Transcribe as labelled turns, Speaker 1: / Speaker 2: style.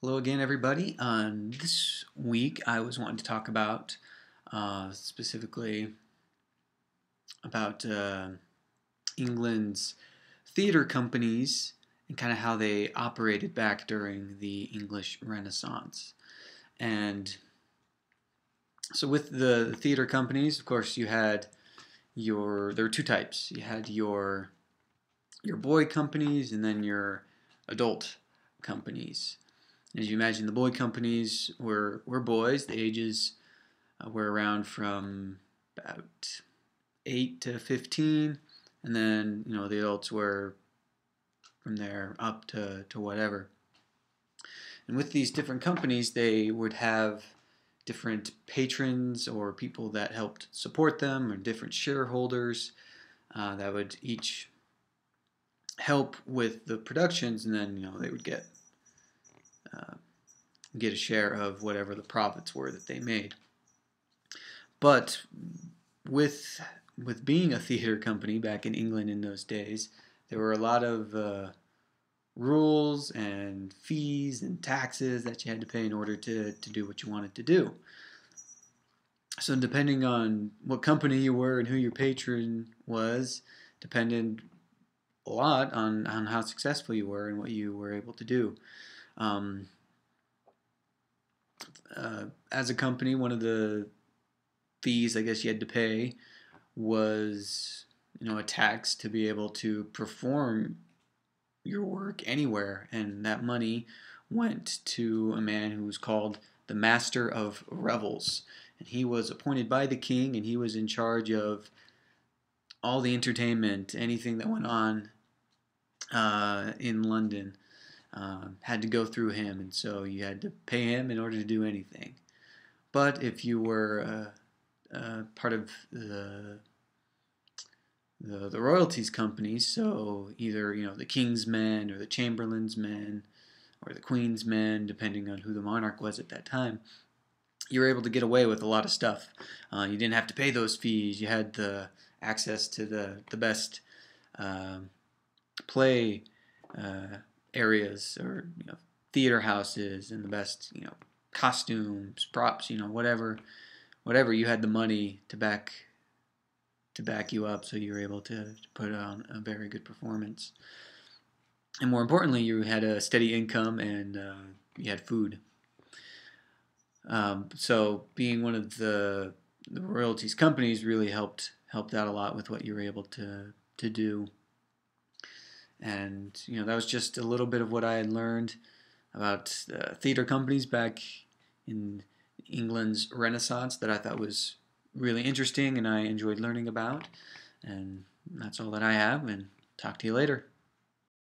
Speaker 1: Hello again, everybody. This week, I was wanting to talk about specifically about England's theater companies and kind of how they operated back during the English Renaissance. And so, with the theater companies, of course, you had there were two types. You had your boy companies and then your adult companies. As you imagine, the boy companies were boys. The ages were around from about 8 to 15, and then the adults were from there up to whatever. And with these different companies, they would have different patrons or people that helped support them, or different shareholders that would each help with the productions, and then they would uh, get a share of whatever the profits were that they made. But with being a theater company back in England in those days, there were a lot of rules and fees and taxes that you had to pay in order to do what you wanted to do. So depending on what company you were and who your patron was, depended a lot on how successful you were and what you were able to do. Um, as a company, one of the fees I guess you had to pay was a tax to be able to perform your work anywhere, and that money went to a man who was called the Master of Revels, and he was appointed by the king, and he was in charge of all the entertainment, anything that went on in London. Had to go through him, and so you had to pay him in order to do anything. But if you were part of the royalties companies, so either the king's men or the chamberlain's men or the queen's men, depending on who the monarch was at that time, you were able to get away with a lot of stuff. You didn't have to pay those fees. You had the access to the best play areas, or theater houses, and the best costumes, props, whatever. You had the money to back you up, so you were able to put on a very good performance. And more importantly, you had a steady income, and you had food. So being one of the royalties companies really helped out a lot with what you were able to do. And that was just a little bit of what I had learned about theater companies back in England's Renaissance that I thought was really interesting and I enjoyed learning about. And that's all that I have, and talk to you later.